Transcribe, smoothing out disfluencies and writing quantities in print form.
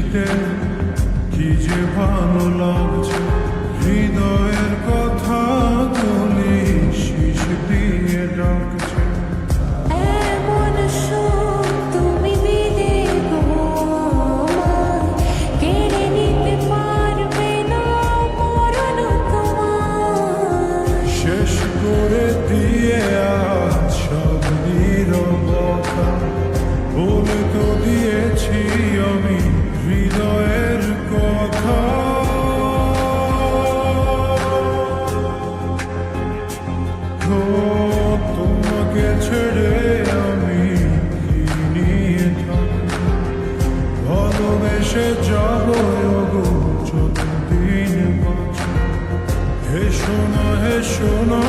বৃষ্টিতে কি যে ভালো লাগছে, হৃদয়ের কথা তুলি শিশ দিয়ে ডাকছে। এমন সুখ তুমি দিলে গো আমায়, কেড়ে নিতে পারবে না মরণ তোমার। শেষ করে দিয়ে আজ সব নীরবতা, বলে তো দিয়েছি আমি হৃদয়ের কথা। তোমাকে ছেড়ে আমি কি নিয়ে থাকবো, ভালোবেসে যাবো গো যতদিন বাঁচব। হেসো না